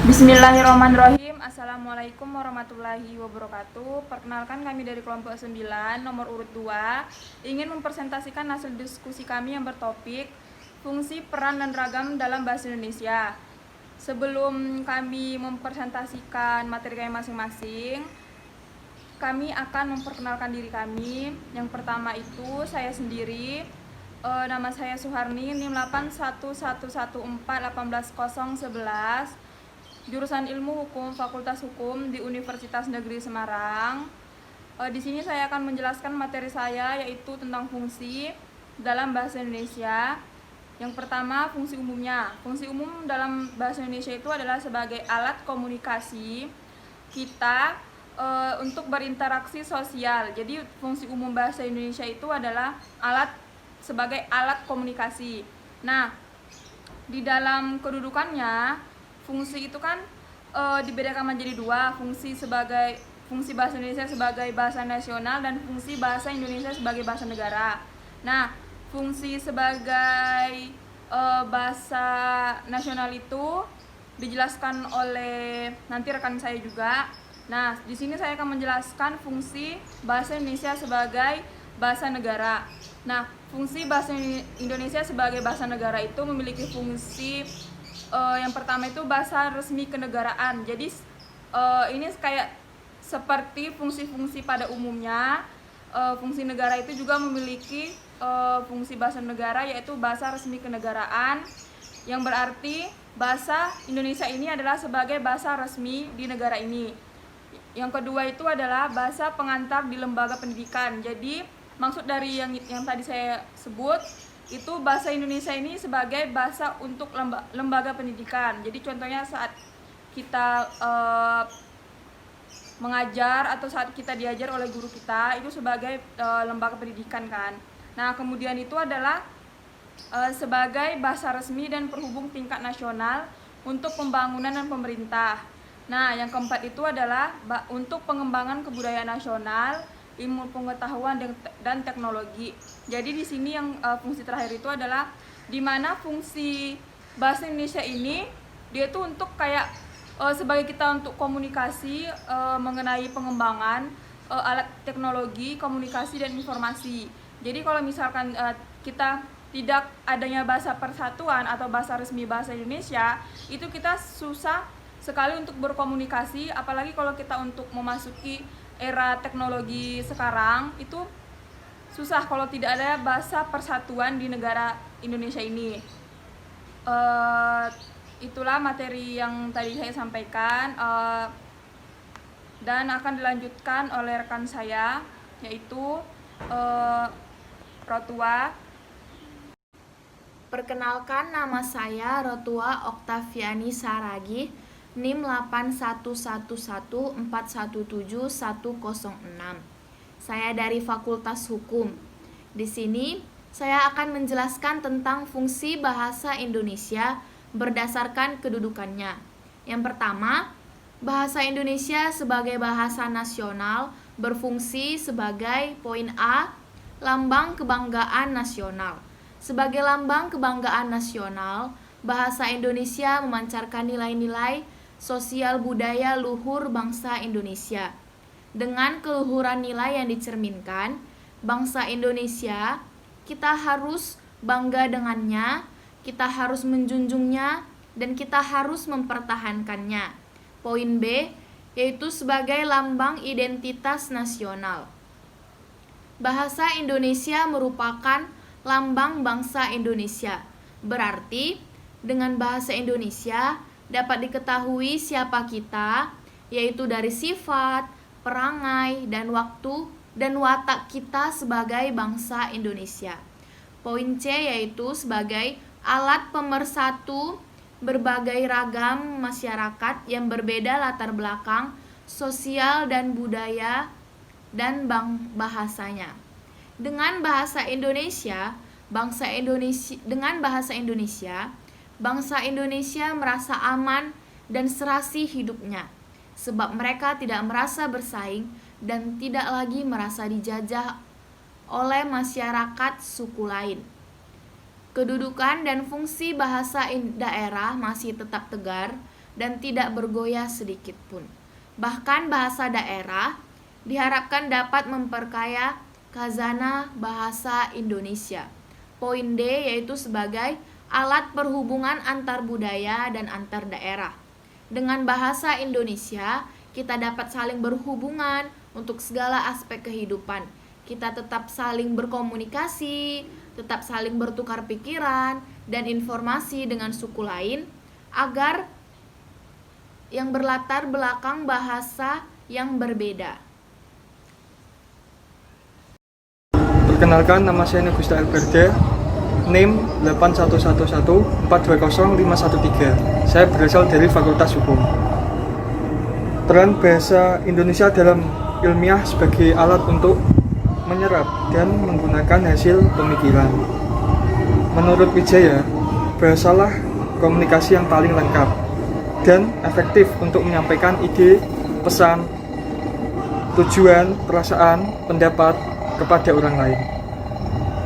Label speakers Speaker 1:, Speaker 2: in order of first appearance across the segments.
Speaker 1: Bismillahirrahmanirrahim. Assalamualaikum warahmatullahi wabarakatuh. Perkenalkan, kami dari kelompok 9 nomor urut 2 ingin mempresentasikan hasil diskusi kami yang bertopik fungsi, peran, dan ragam dalam bahasa Indonesia. Sebelum kami mempresentasikan materi kami masing-masing, kami akan memperkenalkan diri kami. Yang pertama itu saya sendiri, nama saya Suharni, NIM 811141811, jurusan Ilmu Hukum, Fakultas Hukum di Universitas Negeri Semarang. Di sini saya akan menjelaskan materi saya, yaitu tentang fungsi dalam bahasa Indonesia. Yang pertama, fungsi umumnya. Fungsi umum dalam bahasa Indonesia itu adalah sebagai alat komunikasi kita untuk berinteraksi sosial. Jadi fungsi umum bahasa Indonesia itu adalah sebagai alat komunikasi. Nah, di dalam kedudukannya, fungsi itu kan dibedakan menjadi dua, fungsi bahasa Indonesia sebagai bahasa nasional dan fungsi bahasa Indonesia sebagai bahasa negara. Nah, fungsi sebagai bahasa nasional itu dijelaskan oleh nanti rekan saya juga. Nah, di sini saya akan menjelaskan fungsi bahasa Indonesia sebagai bahasa negara. Nah, fungsi bahasa Indonesia sebagai bahasa negara itu memiliki fungsi yang pertama itu bahasa resmi kenegaraan. Jadi ini kayak seperti fungsi-fungsi pada umumnya. Fungsi negara itu juga memiliki fungsi bahasa negara, yaitu bahasa resmi kenegaraan, yang berarti bahasa Indonesia ini adalah sebagai bahasa resmi di negara ini. Yang kedua itu adalah bahasa pengantar di lembaga pendidikan. Jadi maksud dari yang tadi saya sebut itu bahasa Indonesia ini sebagai bahasa untuk lembaga pendidikan. Jadi contohnya saat kita mengajar atau saat kita diajar oleh guru kita, itu sebagai lembaga pendidikan kan. Nah, kemudian itu adalah sebagai bahasa resmi dan penghubung tingkat nasional untuk pembangunan dan pemerintah. Nah, yang keempat itu adalah untuk pengembangan kebudayaan nasional, ilmu pengetahuan dan teknologi. Jadi di sini yang fungsi terakhir itu adalah di mana fungsi bahasa Indonesia ini dia itu untuk kayak sebagai kita untuk komunikasi mengenai pengembangan alat teknologi, komunikasi dan informasi. Jadi kalau misalkan kita tidak adanya bahasa persatuan atau bahasa resmi bahasa Indonesia, itu kita susah sekali untuk berkomunikasi, apalagi kalau kita untuk memasuki era teknologi sekarang itu susah kalau tidak ada bahasa persatuan di negara Indonesia ini. Itulah materi yang tadi saya sampaikan dan akan dilanjutkan oleh rekan saya, yaitu Rotua.
Speaker 2: Perkenalkan, nama saya Rotua Oktaviani Saragih, NIM 81114171106. Saya dari Fakultas Hukum. Di sini saya akan menjelaskan tentang fungsi bahasa Indonesia berdasarkan kedudukannya. Yang pertama, bahasa Indonesia sebagai bahasa nasional berfungsi sebagai poin A, lambang kebanggaan nasional. Sebagai lambang kebanggaan nasional, bahasa Indonesia memancarkan nilai-nilai sosial budaya luhur bangsa Indonesia. Dengan keluhuran nilai yang dicerminkan, bangsa Indonesia, kita harus bangga dengannya, kita harus menjunjungnya, dan kita harus mempertahankannya. Poin B, yaitu sebagai lambang identitas nasional. Bahasa Indonesia merupakan lambang bangsa Indonesia. Berarti, dengan bahasa Indonesia dapat diketahui siapa kita, yaitu dari sifat, perangai, dan waktu dan watak kita sebagai bangsa Indonesia. Poin C yaitu sebagai alat pemersatu berbagai ragam masyarakat yang berbeda latar belakang sosial dan budaya dan bahasanya. Dengan bahasa Indonesia, bangsa Indonesia merasa aman dan serasi hidupnya, sebab mereka tidak merasa bersaing dan tidak lagi merasa dijajah oleh masyarakat suku lain. Kedudukan dan fungsi bahasa daerah masih tetap tegar dan tidak bergoyah sedikit pun. Bahkan bahasa daerah diharapkan dapat memperkaya khazanah bahasa Indonesia. Poin D yaitu sebagai alat perhubungan antar budaya dan antar daerah. Dengan bahasa Indonesia, kita dapat saling berhubungan untuk segala aspek kehidupan. Kita tetap saling berkomunikasi, tetap saling bertukar pikiran dan informasi dengan suku lain agar yang berlatar belakang bahasa yang berbeda.
Speaker 3: Perkenalkan, nama saya Negusta Elberda, NIM 8111420513. Saya berasal dari Fakultas Hukum. Peran bahasa Indonesia dalam ilmiah sebagai alat untuk menyerap dan menggunakan hasil pemikiran. Menurut Wijaya, bahasalah komunikasi yang paling lengkap dan efektif untuk menyampaikan ide, pesan, tujuan, perasaan, pendapat kepada orang lain.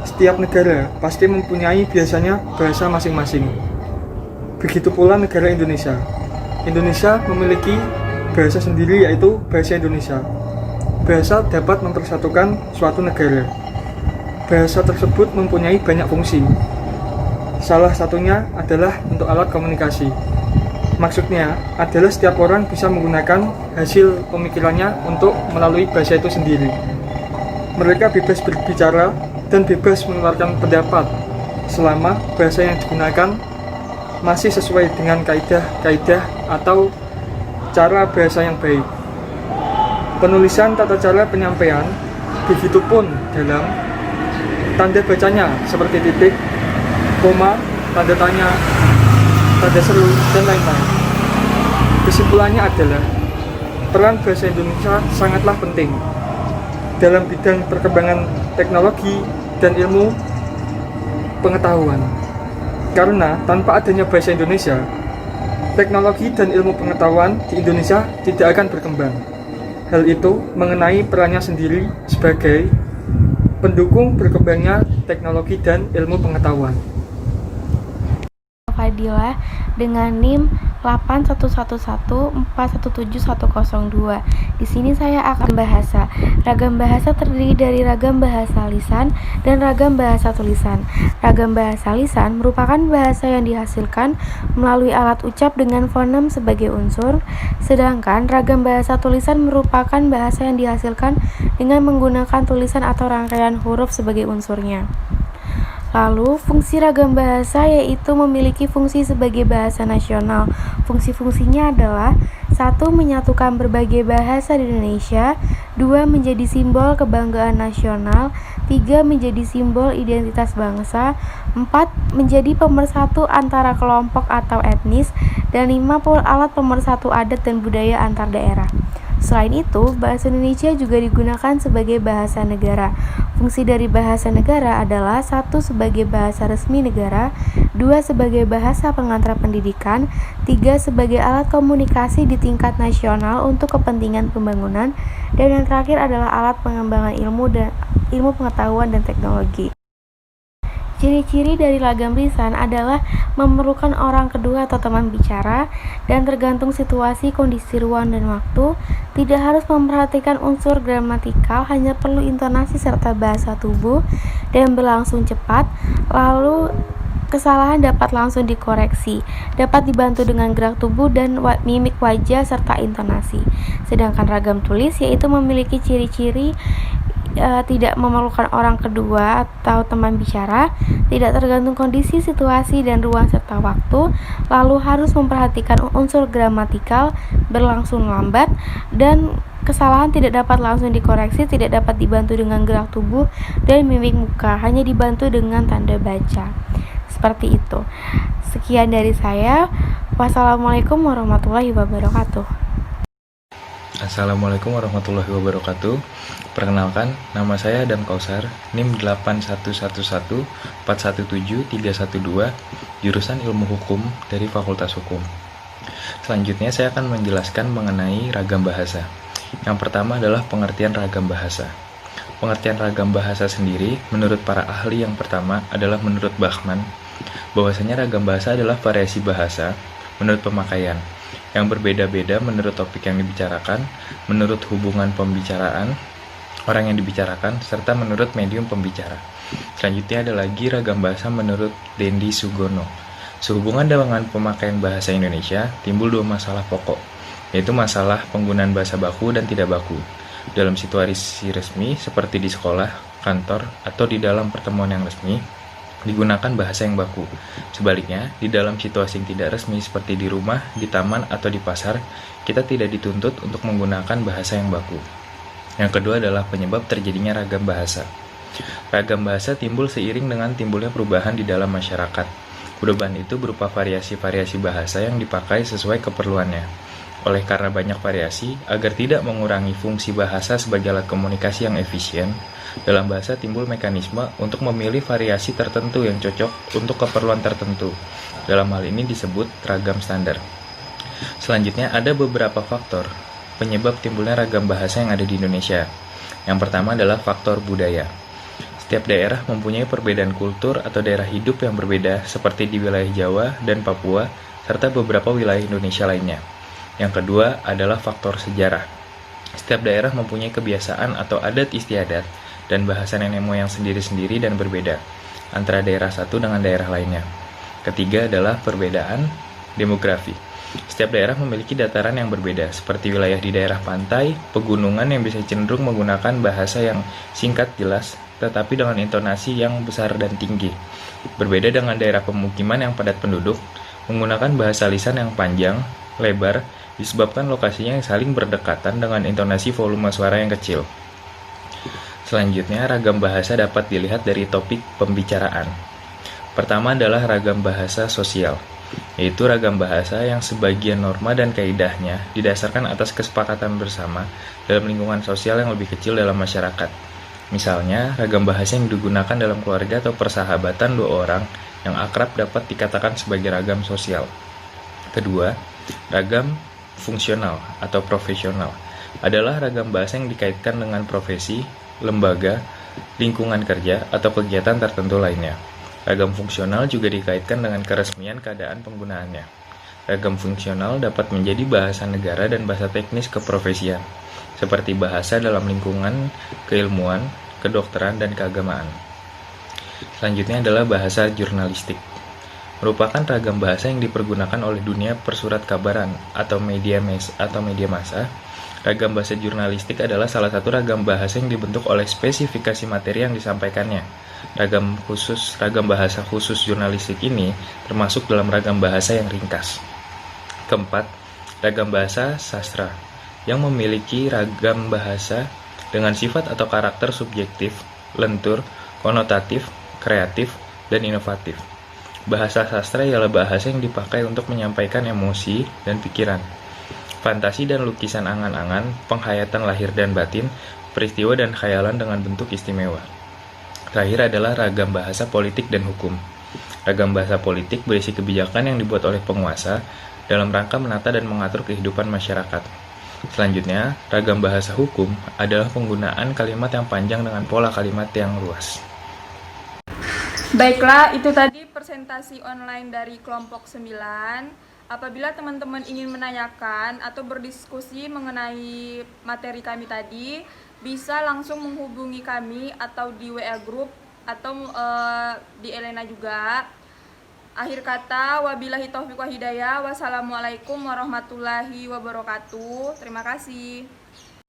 Speaker 3: Setiap negara pasti mempunyai biasanya bahasa masing-masing. Begitu pula negara Indonesia. Indonesia memiliki bahasa sendiri yaitu bahasa Indonesia. Bahasa dapat mempersatukan suatu negara. Bahasa tersebut mempunyai banyak fungsi. Salah satunya adalah untuk alat komunikasi. Maksudnya adalah setiap orang bisa menggunakan hasil pemikirannya untuk melalui bahasa itu sendiri. Mereka bebas berbicara dan bebas mengeluarkan pendapat selama bahasa yang digunakan masih sesuai dengan kaidah-kaidah atau cara bahasa yang baik. Penulisan tata cara penyampaian, begitupun dalam tanda bacanya seperti titik, koma, tanda tanya, tanda seru, dan lain-lain. Kesimpulannya adalah peran bahasa Indonesia sangatlah penting dalam bidang perkembangan teknologi dan ilmu pengetahuan. Karena tanpa adanya bahasa Indonesia, teknologi dan ilmu pengetahuan di Indonesia tidak akan berkembang. Hal itu mengenai perannya sendiri sebagai pendukung berkembangnya teknologi dan ilmu pengetahuan.
Speaker 4: Fadila dengan NIM 8111417102. Di sini saya akan bahasa. Ragam bahasa terdiri dari ragam bahasa lisan dan ragam bahasa tulisan. Ragam bahasa lisan merupakan bahasa yang dihasilkan melalui alat ucap dengan fonem sebagai unsur, sedangkan ragam bahasa tulisan merupakan bahasa yang dihasilkan dengan menggunakan tulisan atau rangkaian huruf sebagai unsurnya. Lalu, fungsi ragam bahasa yaitu memiliki fungsi sebagai bahasa nasional. Fungsi-fungsinya adalah 1. Menyatukan berbagai bahasa di Indonesia, 2. Menjadi simbol kebanggaan nasional, 3. Menjadi simbol identitas bangsa, 4. Menjadi pemersatu antara kelompok atau etnis, dan 5. Alat pemersatu adat dan budaya antar daerah. Selain itu, bahasa Indonesia juga digunakan sebagai bahasa negara. Fungsi dari bahasa negara adalah 1. Sebagai bahasa resmi negara, 2. Sebagai bahasa pengantar pendidikan, 3. Sebagai alat komunikasi di tingkat nasional untuk kepentingan pembangunan, dan yang terakhir adalah alat pengembangan ilmu pengetahuan dan teknologi. Ciri-ciri dari ragam lisan adalah memerlukan orang kedua atau teman bicara dan tergantung situasi, kondisi, ruang, dan waktu. Tidak harus memperhatikan unsur gramatikal, hanya perlu intonasi serta bahasa tubuh dan berlangsung cepat. Lalu kesalahan dapat langsung dikoreksi, dapat dibantu dengan gerak tubuh dan mimik wajah serta intonasi. Sedangkan ragam tulis yaitu memiliki ciri-ciri tidak memerlukan orang kedua atau teman bicara, tidak tergantung kondisi, situasi, dan ruang serta waktu, lalu harus memperhatikan unsur gramatikal, berlangsung lambat, dan kesalahan tidak dapat langsung dikoreksi, tidak dapat dibantu dengan gerak tubuh dan mimik muka, hanya dibantu dengan tanda baca. Seperti itu. Sekian dari saya. Wassalamualaikum warahmatullahi wabarakatuh.
Speaker 5: Assalamualaikum warahmatullahi wabarakatuh. Perkenalkan, nama saya Adam Kausar, NIM 8111417312, jurusan Ilmu Hukum dari Fakultas Hukum. Selanjutnya saya akan menjelaskan mengenai ragam bahasa. Yang pertama adalah pengertian ragam bahasa. Pengertian ragam bahasa sendiri, menurut para ahli yang pertama adalah menurut Bachman, bahwasanya ragam bahasa adalah variasi bahasa menurut pemakaian. yang berbeda-beda menurut topik yang dibicarakan, menurut hubungan pembicaraan orang yang dibicarakan, serta menurut medium pembicara. Selanjutnya ada lagi ragam bahasa menurut Dendi Sugono. Sehubungan dengan pemakaian bahasa Indonesia, timbul dua masalah pokok, yaitu masalah penggunaan bahasa baku dan tidak baku. Dalam situasi resmi, seperti di sekolah, kantor, atau di dalam pertemuan yang resmi, digunakan bahasa yang baku. Sebaliknya, di dalam situasi yang tidak resmi seperti di rumah, di taman, atau di pasar, kita tidak dituntut untuk menggunakan bahasa yang baku. Yang kedua adalah penyebab terjadinya ragam bahasa. Ragam bahasa timbul seiring dengan timbulnya perubahan di dalam masyarakat. Perubahan itu berupa variasi-variasi bahasa yang dipakai sesuai keperluannya. Oleh karena banyak variasi, agar tidak mengurangi fungsi bahasa sebagai alat komunikasi yang efisien, dalam bahasa timbul mekanisme untuk memilih variasi tertentu yang cocok untuk keperluan tertentu. Dalam hal ini disebut ragam standar. Selanjutnya ada beberapa faktor penyebab timbulnya ragam bahasa yang ada di Indonesia. Yang pertama adalah faktor budaya. Setiap daerah mempunyai perbedaan kultur atau daerah hidup yang berbeda seperti di wilayah Jawa dan Papua, serta beberapa wilayah Indonesia lainnya. Yang kedua adalah faktor sejarah. Setiap daerah mempunyai kebiasaan atau adat istiadat dan bahasa nenek moyang sendiri-sendiri dan berbeda antara daerah satu dengan daerah lainnya. Ketiga adalah perbedaan demografi. Setiap daerah memiliki dataran yang berbeda, seperti wilayah di daerah pantai, pegunungan yang bisa cenderung menggunakan bahasa yang singkat jelas, tetapi dengan intonasi yang besar dan tinggi. Berbeda dengan daerah pemukiman yang padat penduduk, menggunakan bahasa lisan yang panjang, lebar, disebabkan lokasinya yang saling berdekatan dengan intonasi volume suara yang kecil. Selanjutnya, ragam bahasa dapat dilihat dari topik pembicaraan. Pertama adalah ragam bahasa sosial, yaitu ragam bahasa yang sebagian norma dan kaidahnya didasarkan atas kesepakatan bersama dalam lingkungan sosial yang lebih kecil dalam masyarakat. Misalnya, ragam bahasa yang digunakan dalam keluarga atau persahabatan dua orang yang akrab dapat dikatakan sebagai ragam sosial. Kedua, ragam fungsional atau profesional adalah ragam bahasa yang dikaitkan dengan profesi, lembaga, lingkungan kerja, atau kegiatan tertentu lainnya. Ragam fungsional juga dikaitkan dengan keresmian keadaan penggunaannya. Ragam fungsional dapat menjadi bahasa negara dan bahasa teknis keprofesian, seperti bahasa dalam lingkungan keilmuan, kedokteran, dan keagamaan. Selanjutnya adalah bahasa jurnalistik. Merupakan ragam bahasa yang dipergunakan oleh dunia persurat kabaran atau media massa. Ragam bahasa jurnalistik adalah salah satu ragam bahasa yang dibentuk oleh spesifikasi materi yang disampaikannya. Ragam bahasa khusus jurnalistik ini termasuk dalam ragam bahasa yang ringkas. Keempat, ragam bahasa sastra yang memiliki ragam bahasa dengan sifat atau karakter subjektif, lentur, konotatif, kreatif, dan inovatif. Bahasa sastra ialah bahasa yang dipakai untuk menyampaikan emosi dan pikiran, fantasi dan lukisan angan-angan, penghayatan lahir dan batin, peristiwa dan khayalan dengan bentuk istimewa. Terakhir adalah ragam bahasa politik dan hukum. Ragam bahasa politik berisi kebijakan yang dibuat oleh penguasa dalam rangka menata dan mengatur kehidupan masyarakat. Selanjutnya, ragam bahasa hukum adalah penggunaan kalimat yang panjang dengan pola kalimat yang luas.
Speaker 1: Baiklah, itu tadi presentasi online dari kelompok 9. Apabila teman-teman ingin menanyakan atau berdiskusi mengenai materi kami tadi, bisa langsung menghubungi kami atau di WA Group atau di Elena juga. Akhir kata, wabillahi taufiq wa hidayah. Wassalamualaikum warahmatullahi wabarakatuh. Terima kasih.